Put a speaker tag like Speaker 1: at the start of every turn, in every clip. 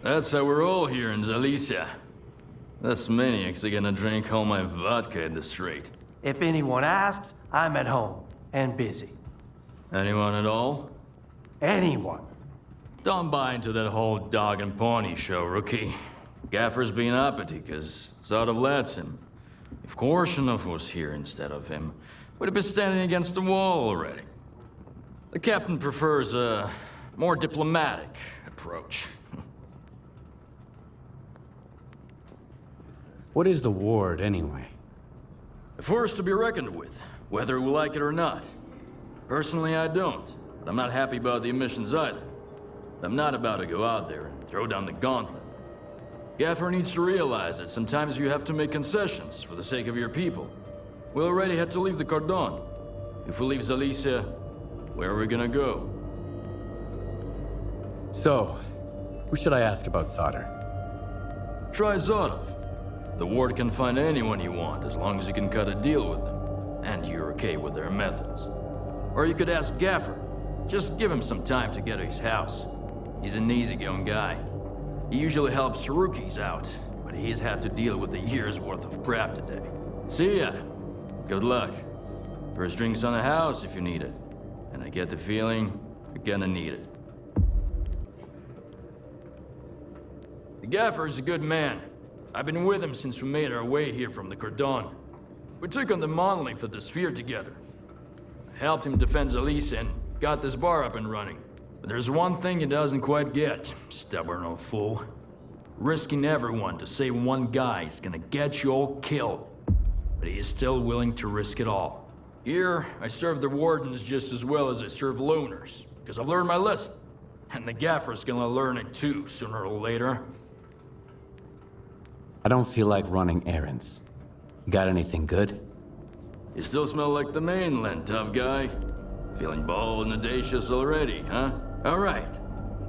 Speaker 1: That's how we're all here in Zalicia. Those maniacs are gonna drink all my vodka in the street.
Speaker 2: If anyone asks, I'm at home and busy.
Speaker 1: Anyone at all?
Speaker 2: Anyone.
Speaker 1: Don't buy into that whole dog and pony show, rookie. Gaffer's being uppity, cause Zadov lets him. If Korshunov was here instead of him, we'd have been standing against the wall already. The captain prefers a more diplomatic approach.
Speaker 3: What is the ward, anyway?
Speaker 1: A force to be reckoned with, whether we like it or not. Personally, I don't, but I'm not happy about the emissions either. I'm not about to go out there and throw down the gauntlet. Gaffer needs to realize that sometimes you have to make concessions for the sake of your people. We already had to leave the Cordon. If we leave Zalicia, where are we gonna go?
Speaker 3: So, who should I ask about solder?
Speaker 1: Try Zadov. The ward can find anyone you want as long as you can cut a deal with them, and you're okay with their methods. Or you could ask Gaffer. Just give him some time to get to his house. He's an easygoing guy. He usually helps rookies out, but he's had to deal with a year's worth of crap today. See ya. Good luck. First drinks on the house if you need it. And I get the feeling you're gonna need it. The Gaffer is a good man. I've been with him since we made our way here from the Cordon. We took on the monolith of the sphere together. I helped him defend Zalicia and got this bar up and running. But there's one thing he doesn't quite get, stubborn old fool. Risking everyone to save one guy is gonna get you all killed. But he is still willing to risk it all. Here, I serve the wardens just as well as I serve loners, because I've learned my lesson. And the Gaffer's gonna learn it too, sooner or later.
Speaker 3: I don't feel like running errands. You got anything good?
Speaker 1: You still smell like the mainland, tough guy. Feeling bold and audacious already, huh? Alright.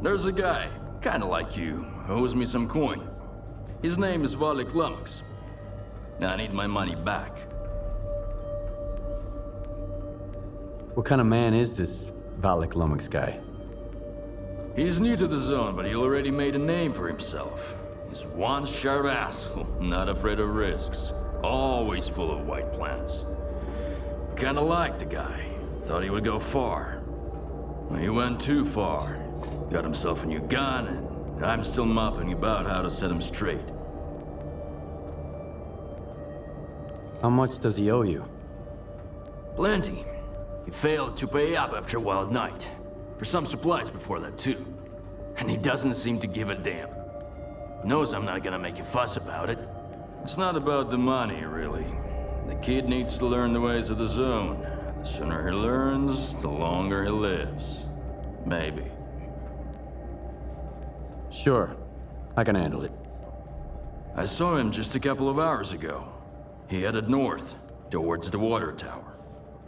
Speaker 1: There's a guy, kinda like you, who owes me some coin. His name is S.T.A.L.K.E.R. I need my money back.
Speaker 3: What kind of man is this S.T.A.L.K.E.R guy?
Speaker 1: He's new to the zone, but he already made a name for himself. He's one sharp asshole, not afraid of risks. Always full of white plans. Kinda liked the guy. Thought he would go far. Well, he went too far. Got himself a new gun, and I'm still mopping about how to set him straight.
Speaker 3: How much does he owe you?
Speaker 1: Plenty. He failed to pay up after a wild night. For some supplies before that, too. And he doesn't seem to give a damn. Knows I'm not gonna make a fuss about it. It's not about the money, really. The kid needs to learn the ways of the zone. The sooner he learns, the longer he lives. Maybe.
Speaker 3: Sure. I can handle it.
Speaker 1: I saw him just a couple of hours ago. He headed north, towards the water tower.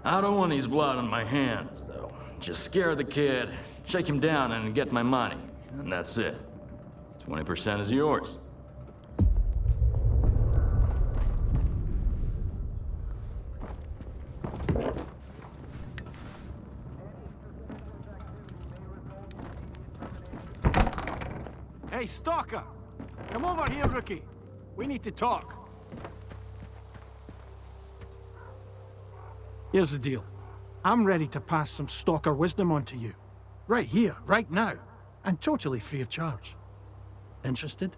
Speaker 1: I don't want his blood on my hands, though. Just scare the kid, shake him down, and get my money. And that's it. 20% is yours.
Speaker 4: Hey, Stalker! Come over here, rookie. We need to talk. Here's the deal. I'm ready to pass some Stalker wisdom on to you. Right here, right now. And totally free of charge. Interested?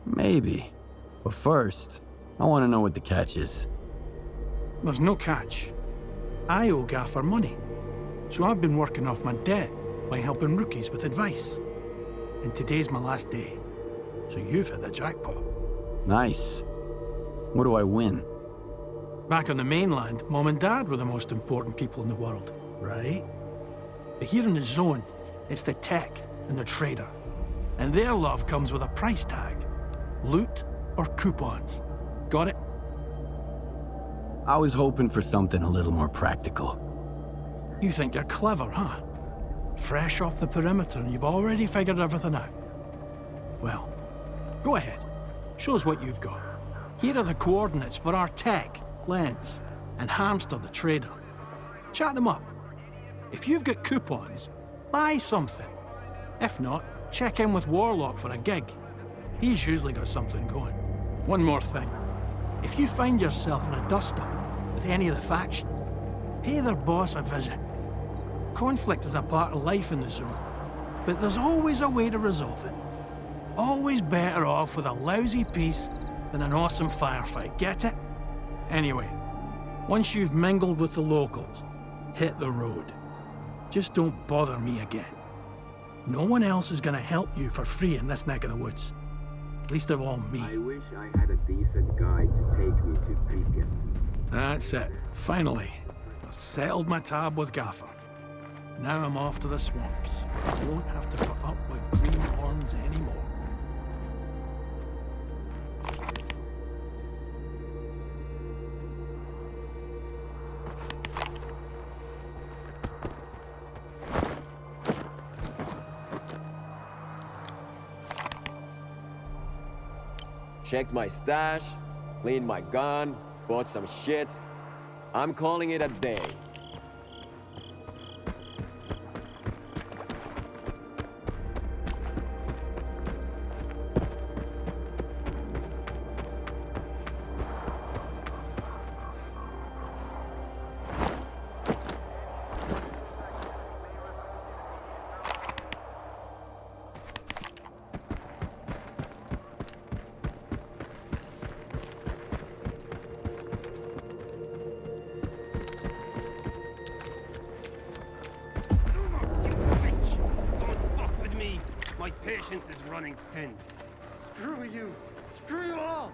Speaker 3: Maybe. But first, I want to know what the catch is.
Speaker 4: There's no catch. I owe Gaffer money. So I've been working off my debt by helping rookies with advice. And today's my last day. So you've hit the jackpot.
Speaker 3: Nice. What do I win?
Speaker 4: Back on the mainland, Mom and Dad were the most important people in the world, right? But here in the zone, it's the tech and the trader. And their love comes with a price tag. Loot or coupons. Got it?
Speaker 3: I was hoping for something a little more practical.
Speaker 4: You think you're clever, huh? Fresh off the perimeter and you've already figured everything out. Well, go ahead. Show us what you've got. Here are the coordinates for our tech, Lens, and Hamster the trader. Chat them up. If you've got coupons, buy something. If not, check in with Warlock for a gig. He's usually got something going. One more thing. If you find yourself in a dust-up with any of the factions, pay their boss a visit. Conflict is a part of life in the zone, but there's always a way to resolve it. Always better off with a lousy peace than an awesome firefight, get it? Anyway, once you've mingled with the locals, hit the road. Just don't bother me again. No one else is gonna help you for free in this neck of the woods. Least of all me.
Speaker 5: I wish I had a decent guide to take me to Pripyat.
Speaker 4: That's it. Finally. I've settled my tab with Gaffer. Now I'm off to the swamps. I won't have to put up with greenhorns anymore.
Speaker 5: Checked my stash, cleaned my gun, bought some shit. I'm calling it a day.
Speaker 6: My patience is running thin.
Speaker 7: Screw you! Screw you all!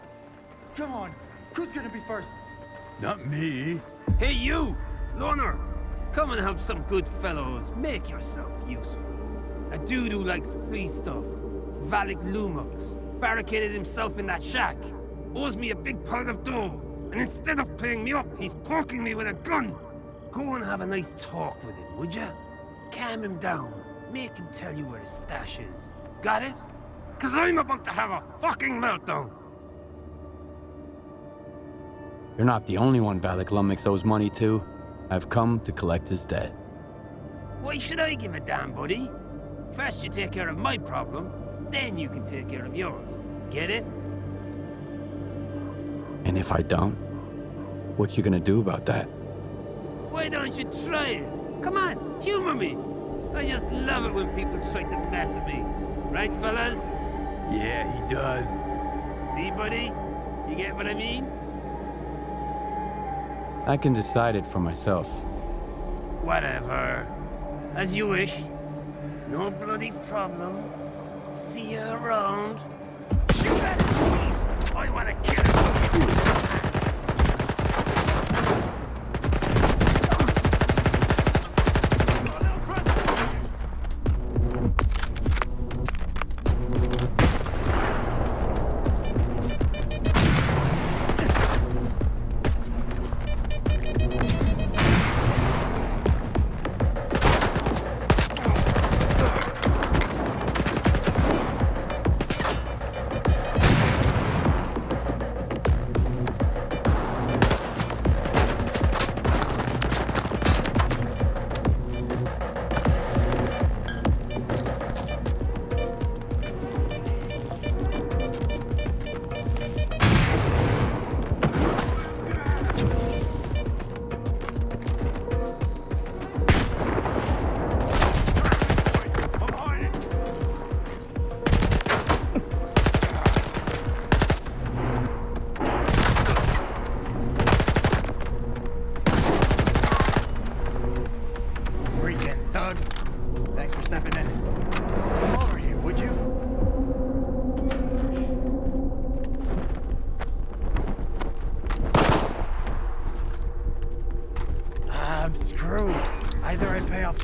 Speaker 7: Come on, who's gonna be first?
Speaker 8: Not me.
Speaker 6: Hey you! Loner! Come and help some good fellows. Make yourself useful. A dude who likes free stuff. Valak Lumux. Barricaded himself in that shack. Owes me a big pile of dough. And instead of paying me up, he's poking me with a gun. Go and have a nice talk with him, would ya? Calm him down. Make him tell you where his stash is. Got it? 'Cause I'm about to have a fucking meltdown.
Speaker 3: You're not the only one Valak Lumix owes money to. I've come to collect his debt.
Speaker 6: Why should I give a damn, buddy? First you take care of my problem, then you can take care of yours. Get it?
Speaker 3: And if I don't, what you gonna do about that?
Speaker 6: Why don't you try it? Come on, humor me. I just love it when people try to mess with me. Right, fellas?
Speaker 8: Yeah, he does.
Speaker 6: See, buddy? You get what I mean?
Speaker 3: I can decide it for myself.
Speaker 6: Whatever. As you wish. No bloody problem. See you around. Shoot at me! I wanna kill him!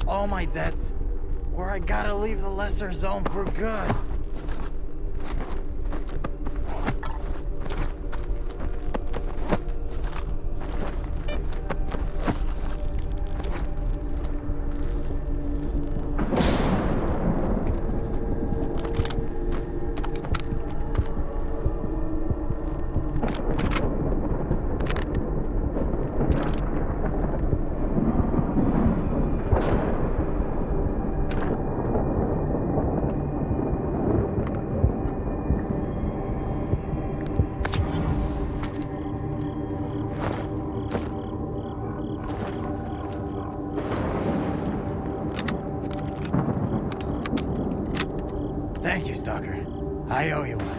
Speaker 7: All my debts, or I gotta leave the lesser zone for good.
Speaker 9: I owe you one.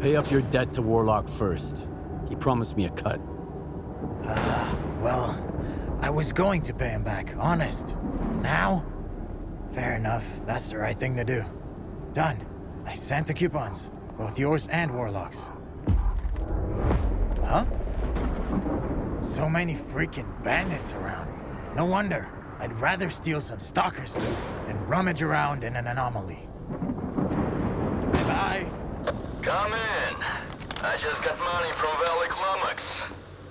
Speaker 3: Pay up your debt to Warlock first. He promised me a cut.
Speaker 9: Well, I was going to pay him back, honest. Now? Fair enough, that's the right thing to do. Done. I sent the coupons. Both yours and Warlock's. Huh? So many freaking bandits around. No wonder. I'd rather steal some stalkers too than rummage around in an anomaly. Bye.
Speaker 10: Come in. I just got money from S.T.A.L.K.E.R.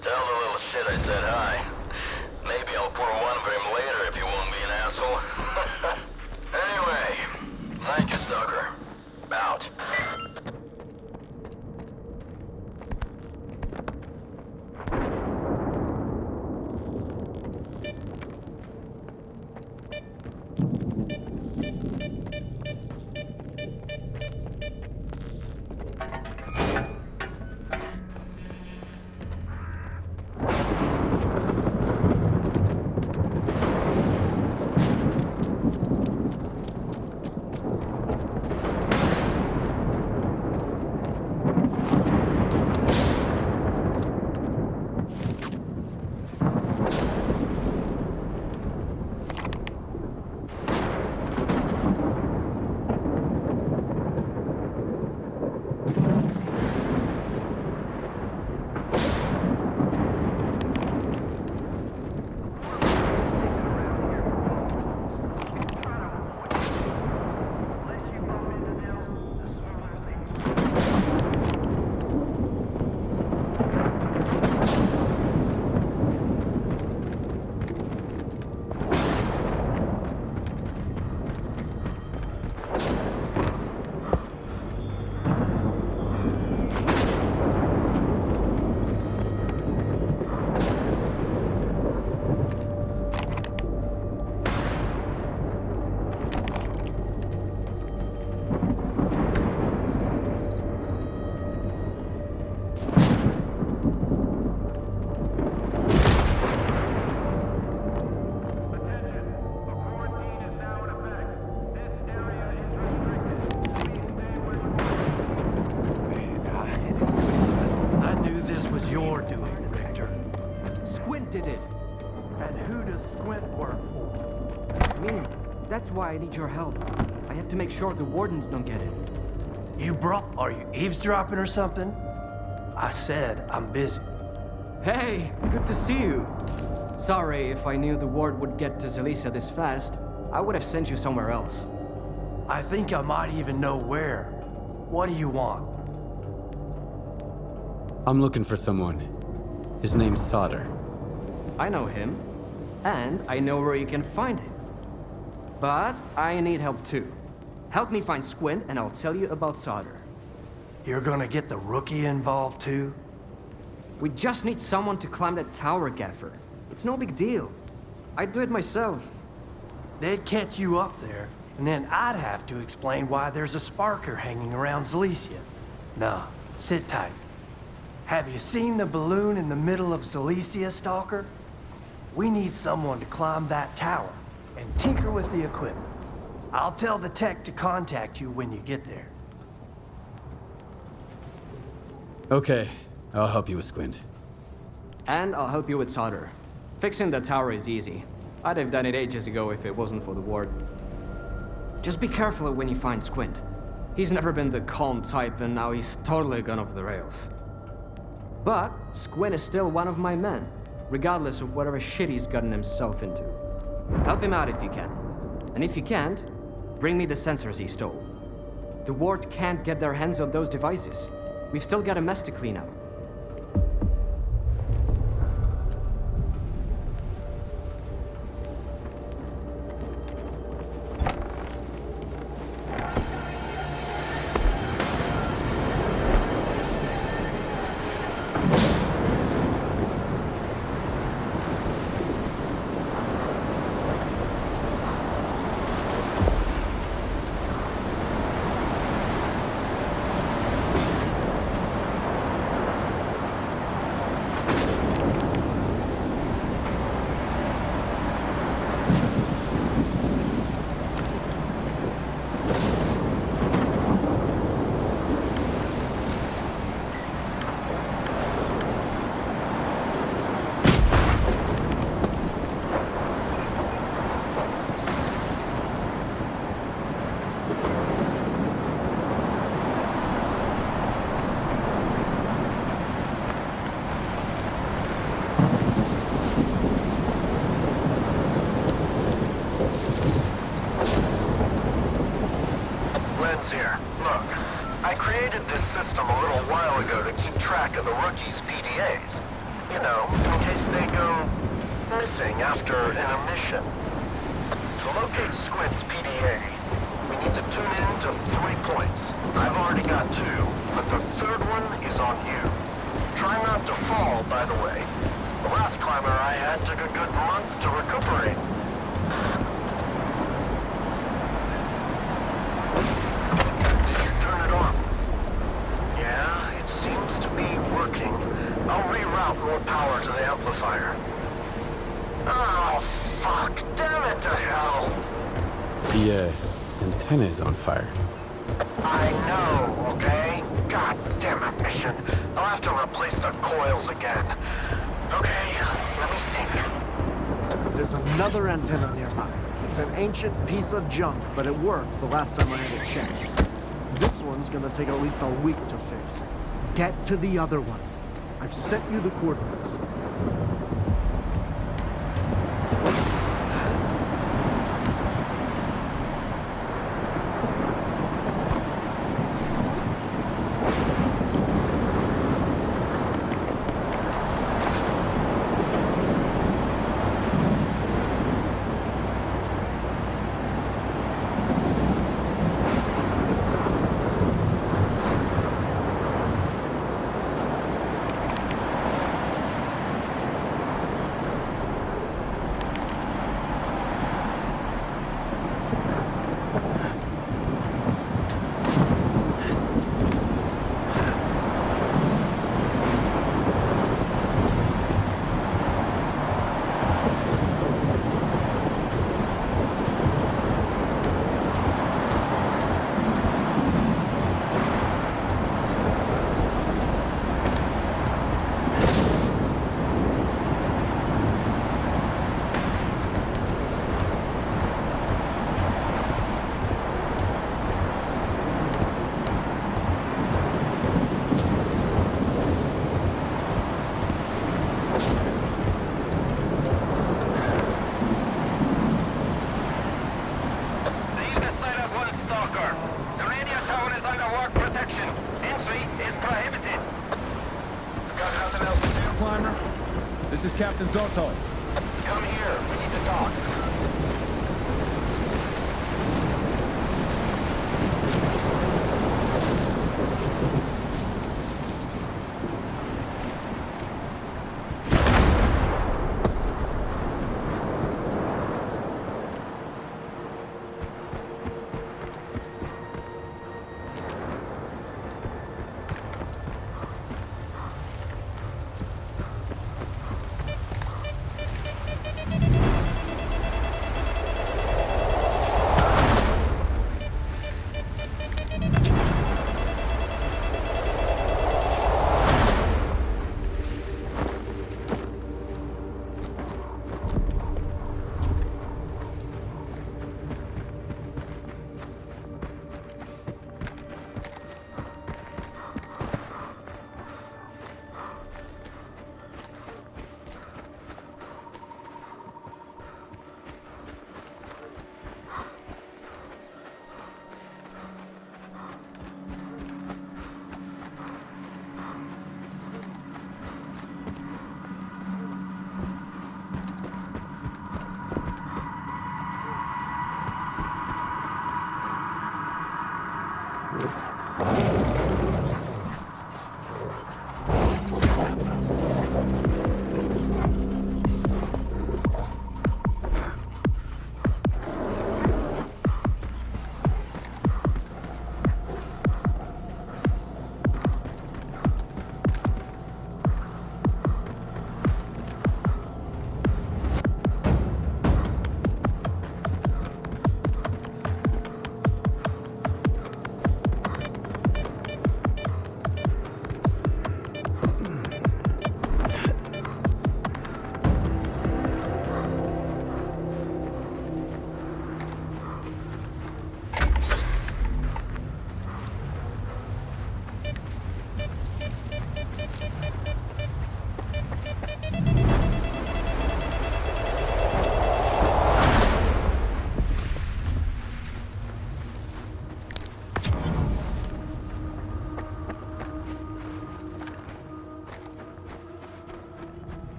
Speaker 10: Tell the little shit I said hi. Maybe I'll pour one for him later if you won't be an asshole. Anyway, thank you, sucker. Out.
Speaker 11: That's why I need your help. I have to make sure the wardens don't get it.
Speaker 2: Are you eavesdropping or something? I said I'm busy.
Speaker 11: Hey, good to see you. Sorry, if I knew the ward would get to Zalicia this fast, I would have sent you somewhere else.
Speaker 2: I think I might even know where. What do you want?
Speaker 3: I'm looking for someone. His name's S.T.A.L.K.E.R.
Speaker 11: I know him, and I know where you can find him. But I need help too. Help me find Squint, and I'll tell you about S.T.A.L.K.E.R.
Speaker 2: You're gonna get the rookie involved too?
Speaker 11: We just need someone to climb that tower, Gaffer. It's no big deal. I'd do it myself.
Speaker 2: They'd catch you up there, and then I'd have to explain why there's a sparker hanging around Zalicia. Nah, sit tight. Have you seen the balloon in the middle of Zalicia, Stalker? We need someone to climb that tower and tinker with the equipment. I'll tell the tech to contact you when you get there.
Speaker 3: Okay, I'll help you with Squint.
Speaker 11: And I'll help you with S.T.A.L.K.E.R. Fixing the tower is easy. I'd have done it ages ago if it wasn't for the ward. Just be careful when you find Squint. He's never been the calm type, and now he's totally gone off the rails. But Squint is still one of my men, regardless of whatever shit he's gotten himself into. Help him out if you can. And if you can't, bring me the sensors he stole. The ward can't get their hands on those devices. We've still got a mess to clean up.
Speaker 12: track of the rookies' PDAs. You know, in case they go missing after intermission. To locate Squid's PDA, we need to tune in to 3 points. I've already got 2, but the third one is on you. Try not to fall, by the way. The last climber I had took a good month to recuperate. Turn it on. Yeah, it seems to be working. I'll reroute more power to the amplifier. Oh, fuck. Damn it to hell.
Speaker 3: The antenna is on fire.
Speaker 12: I know, okay? God damn it, mission. I'll have to replace the coils again. Okay, let me think.
Speaker 13: There's another antenna nearby. It's an ancient piece of junk, but it worked the last time I had it checked. This one's gonna take at least a week to fix. Get to the other one. I've sent you the coordinates.
Speaker 14: This is Captain Zotto.
Speaker 12: Come here. We need to talk.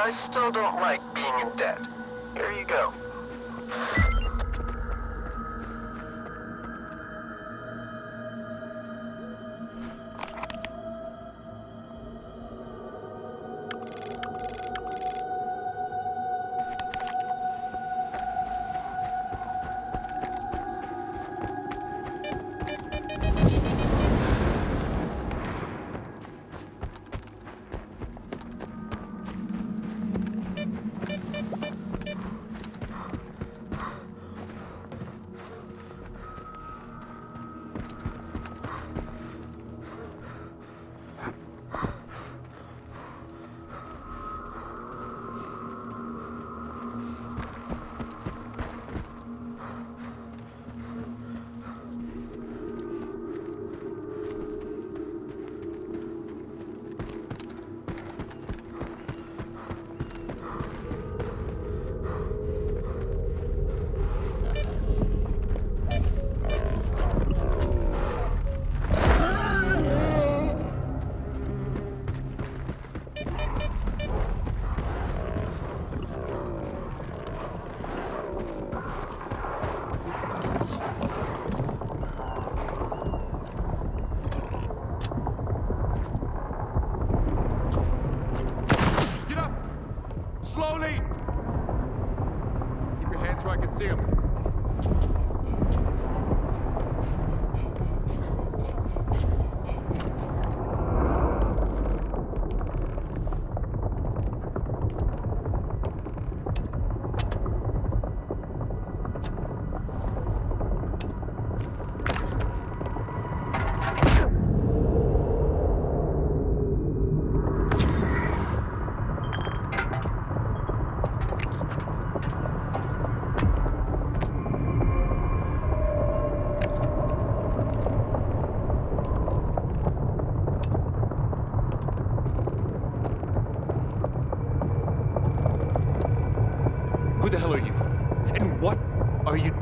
Speaker 12: I still don't like being in debt. Here you go.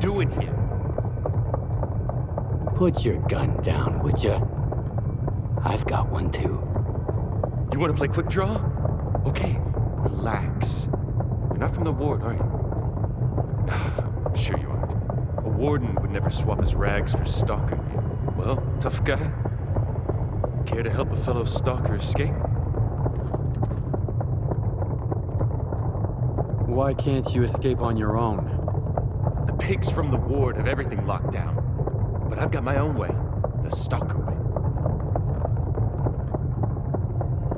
Speaker 15: doing here?
Speaker 3: Put your gun down, would ya? I've got one too.
Speaker 15: You want to play quick draw? Okay, relax. You're not from the ward, are you? I'm sure you aren't. A warden would never swap his rags for stalker gear. Well, tough guy. Care to help a fellow stalker escape?
Speaker 3: Why can't you escape on your own?
Speaker 15: The pigs from the ward have everything locked down. But I've got my own way. The stalker way.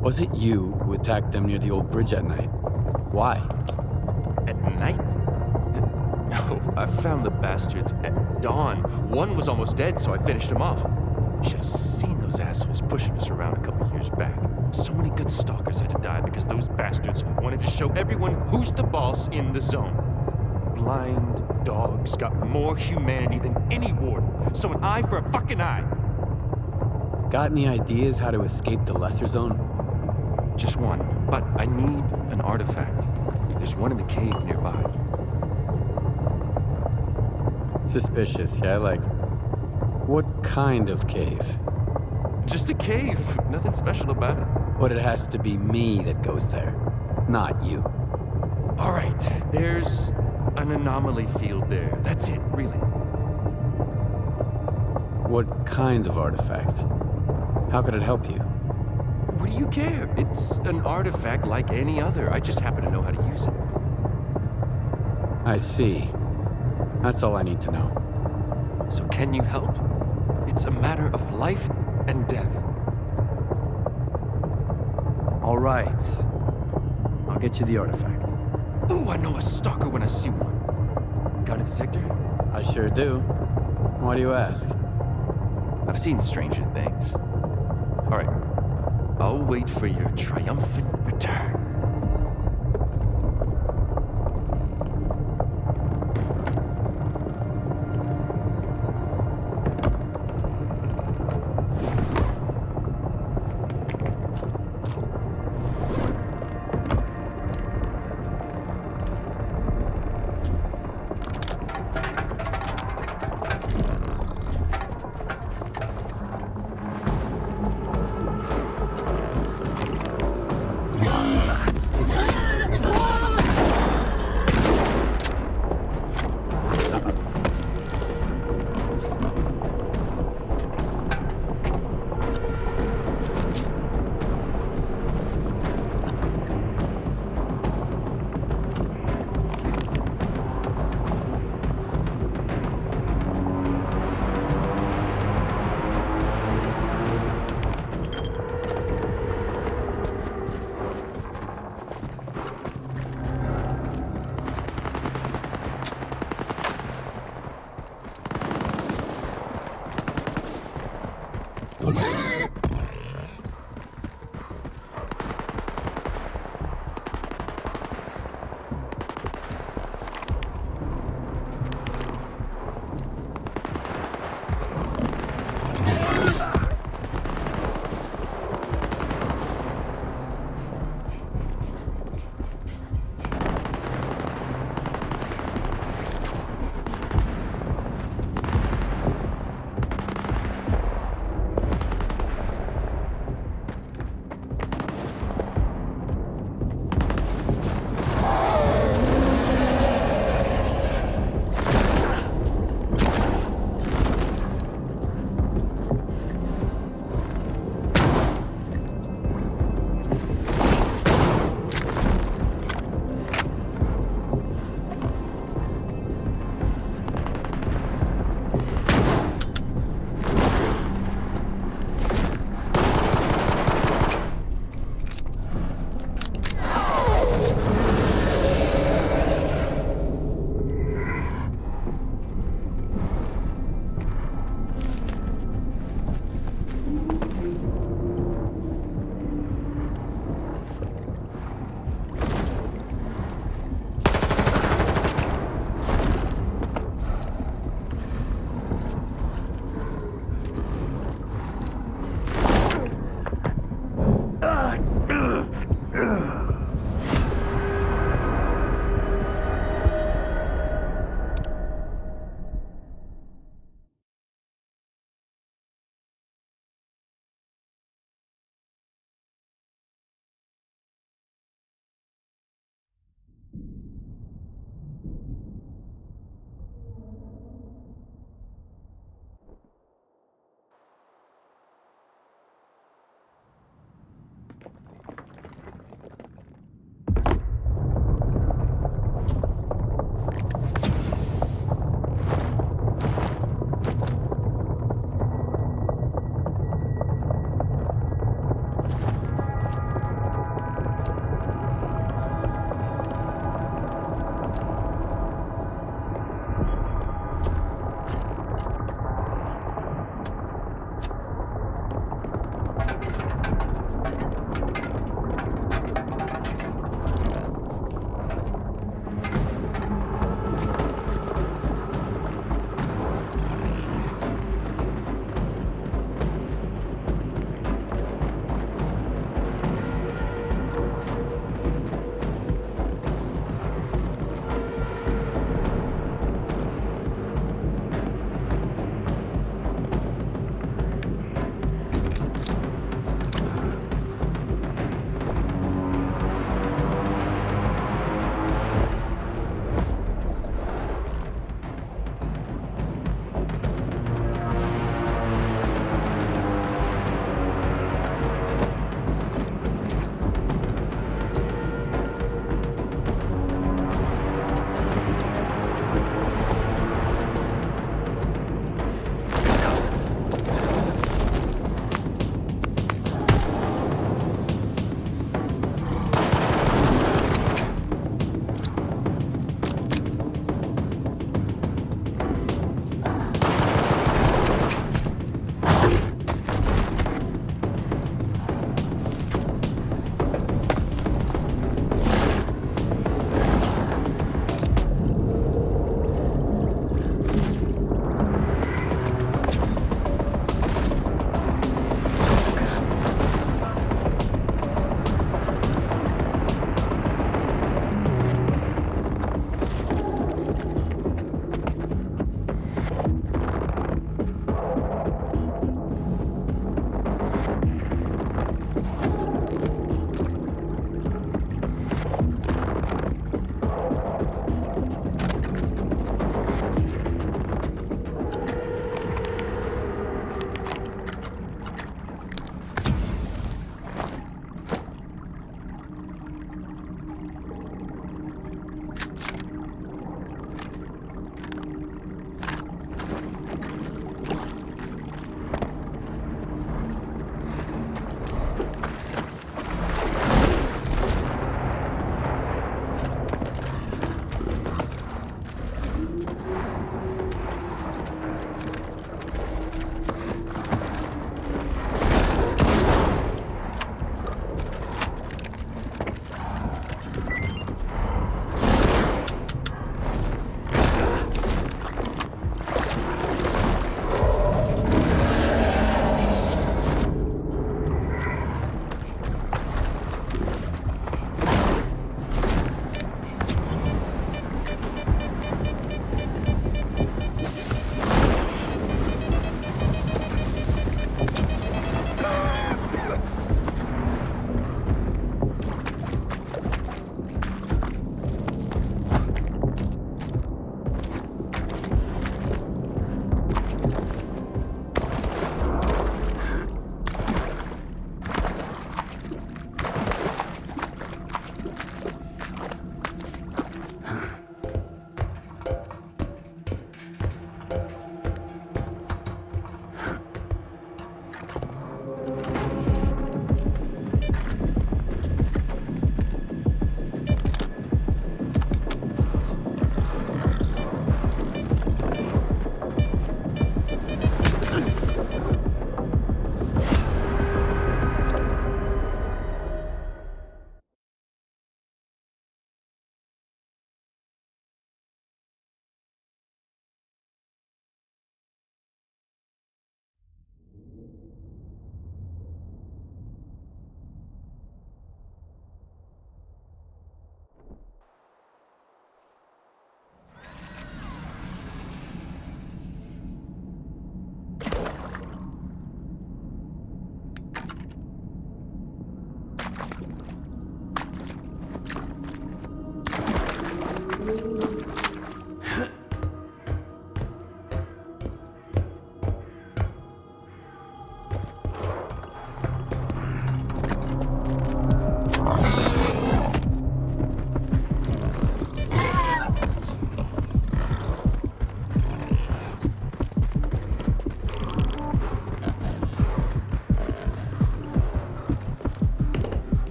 Speaker 3: Was it you who attacked them near the old bridge at night? Why?
Speaker 15: At night? No, I found the bastards at dawn. One was almost dead, so I finished him off. Should have seen those assholes pushing us around a couple years back. So many good stalkers had to die because those bastards wanted to show everyone who's the boss in the zone. Blind dogs got more humanity than any warden, so an eye for a fucking eye.
Speaker 3: Got any ideas how to escape the lesser zone?
Speaker 15: Just one, but I need an artifact. There's one in the cave nearby.
Speaker 3: Suspicious, yeah? Like, what kind of cave?
Speaker 15: Just a cave. Nothing special about it.
Speaker 3: But it has to be me that goes there, not you.
Speaker 15: All right, there's an anomaly field there. That's it, really.
Speaker 3: What kind of artifact? How could it help you?
Speaker 15: What do you care? It's an artifact like any other. I just happen to know how to use it.
Speaker 3: I see. That's all I need to know.
Speaker 15: So can you help? It's a matter of life and death.
Speaker 3: All right. I'll get you the artifact.
Speaker 15: Ooh, I know a stalker when I see one. Got a detector?
Speaker 3: I sure do. Why do you ask?
Speaker 15: I've seen stranger things. All right. I'll wait for your triumphant return.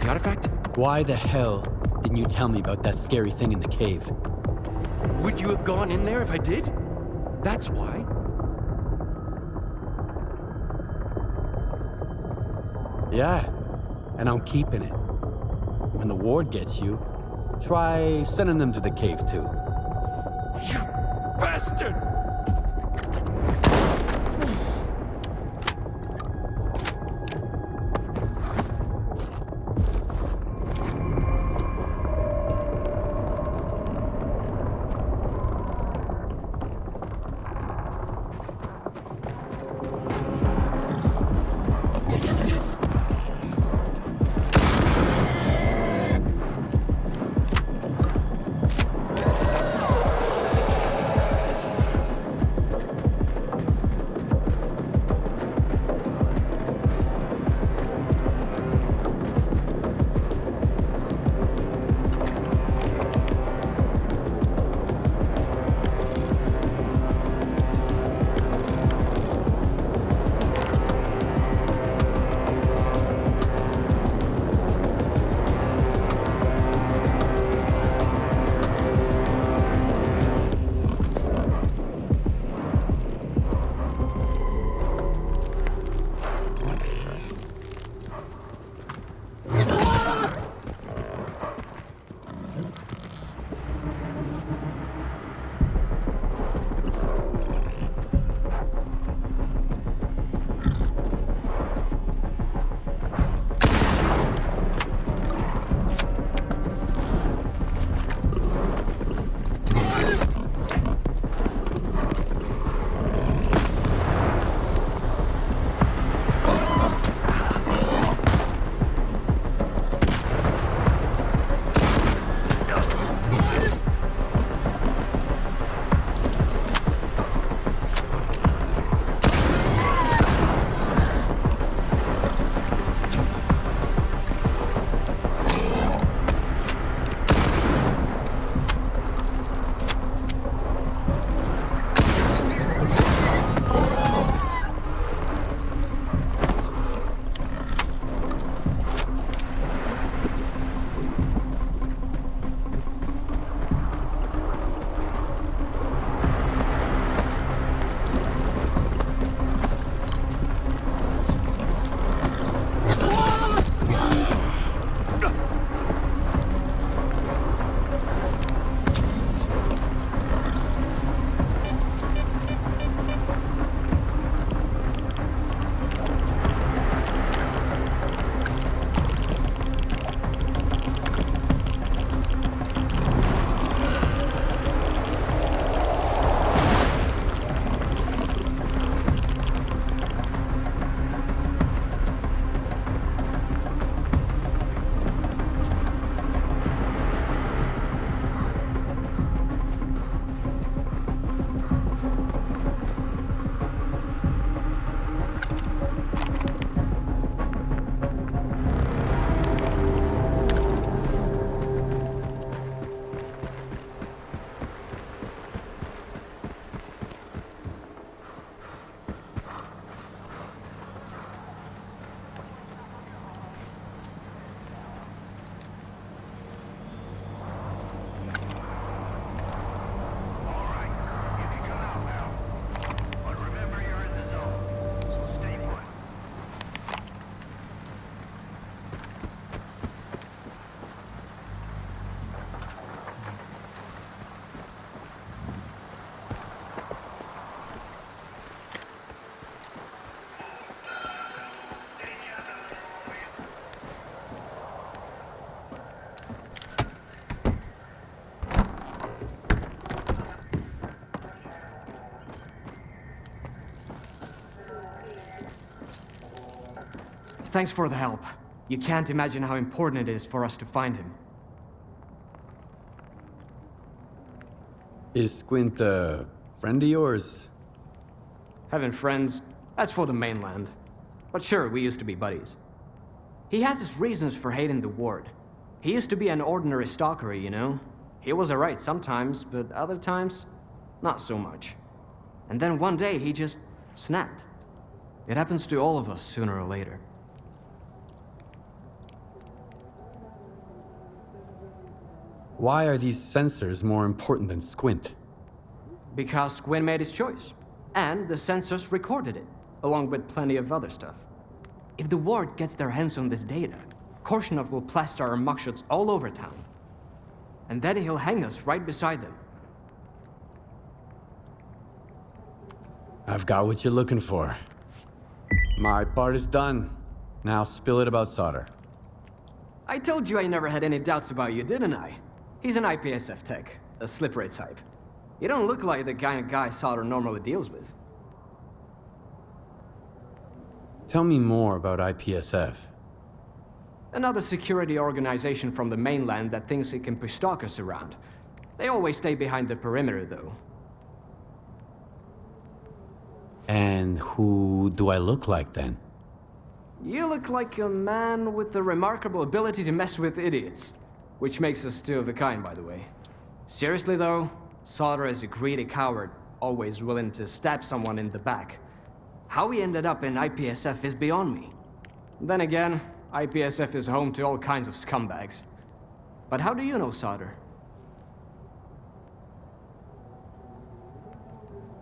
Speaker 15: The artifact?
Speaker 3: Why the hell didn't you tell me about that scary thing in the cave?
Speaker 15: Would you have gone in there if I did? That's why.
Speaker 3: Yeah, and I'm keeping it. When the ward gets you, try sending them to the cave too.
Speaker 15: You bastard!
Speaker 11: thanks for the help. You can't imagine how important it is for us to find him.
Speaker 3: Is Squint a friend of yours?
Speaker 11: Having friends, that's for the mainland. But sure, we used to be buddies. He has his reasons for hating the ward. He used to be an ordinary stalker, you know? He was alright sometimes, but other times, not so much. And then one day, he just snapped. It happens to all of us sooner or later.
Speaker 3: Why are these sensors more important than Squint?
Speaker 11: Because Squint made his choice. And the sensors recorded it, along with plenty of other stuff. If the ward gets their hands on this data, Korshunov will plaster our mugshots all over town. And then he'll hang us right beside them.
Speaker 3: I've got what you're looking for. My part is done. Now spill it about Solder.
Speaker 11: I told you I never had any doubts about you, didn't I? He's an IPSF tech, a slippery type. You don't look like the kind of guy Solder normally deals with.
Speaker 3: Tell me more about IPSF.
Speaker 11: Another security organization from the mainland that thinks it can push stalkers around. They always stay behind the perimeter, though.
Speaker 3: And who do I look like, then?
Speaker 11: You look like a man with the remarkable ability to mess with idiots. Which makes us two of a kind, by the way. Seriously, though, Solder is a greedy coward, always willing to stab someone in the back. How he ended up in IPSF is beyond me. Then again, IPSF is home to all kinds of scumbags. But how do you know Solder?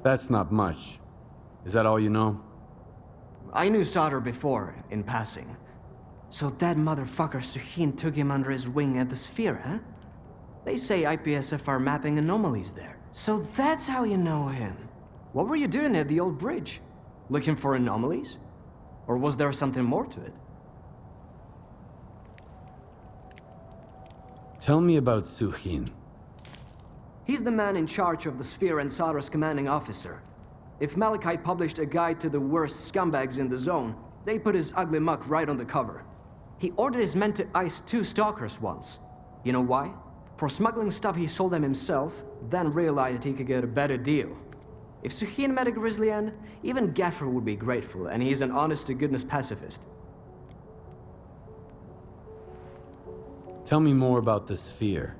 Speaker 3: That's not much. Is that all you know?
Speaker 11: I knew Solder before, in passing. So that motherfucker Suhin took him under his wing at the Sphere, huh? They say IPSF are mapping anomalies there. So that's how you know him. What were you doing at the old bridge? Looking for anomalies? Or was there something more to it?
Speaker 3: Tell me about Suhin.
Speaker 11: He's the man in charge of the Sphere and Solder's commanding officer. If Malachite published a guide to the worst scumbags in the zone, they put his ugly muck right on the cover. He ordered his men to ice 2 stalkers once. You know why? For smuggling stuff he sold them himself, then realized he could get a better deal. If Suhin met a grizzly end, even Gaffer would be grateful, and he's an honest-to-goodness pacifist.
Speaker 3: Tell me more about the Sphere.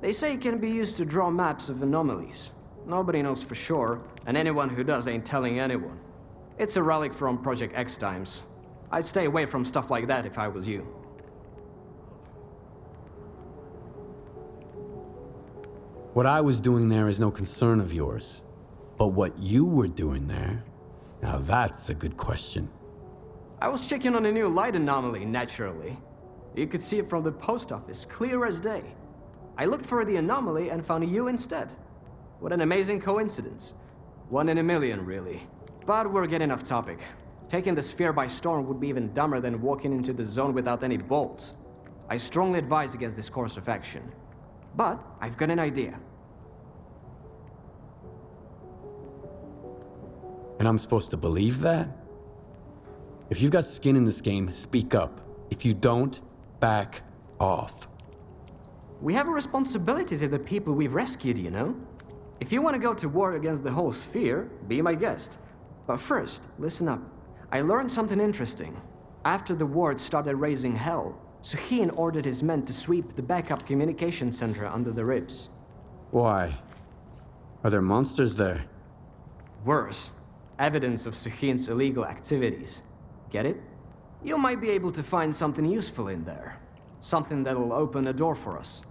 Speaker 11: They say it can be used to draw maps of anomalies. Nobody knows for sure, and anyone who does ain't telling anyone. It's a relic from Project X times. I'd stay away from stuff like that if I was you.
Speaker 3: What I was doing there is no concern of yours. But what you were doing there, now that's a good question.
Speaker 11: I was checking on a new light anomaly, naturally. You could see it from the post office, clear as day. I looked for the anomaly and found you instead. What an amazing coincidence. 1 in a million, really. But we're getting off topic. Taking the Sphere by storm would be even dumber than walking into the zone without any bolts. I strongly advise against this course of action. But I've got an idea.
Speaker 3: And I'm supposed to believe that? If you've got skin in this game, speak up. If you don't, back off.
Speaker 11: We have a responsibility to the people we've rescued, you know? If you want to go to war against the whole Sphere, be my guest. But first, listen up. I learned something interesting. After the ward started raising hell, Suhin ordered his men to sweep the backup communication center under the ribs.
Speaker 3: Why? Are there monsters there?
Speaker 11: Worse. Evidence of Suhin's illegal activities. Get it? You might be able to find something useful in there. Something that'll open a door for us.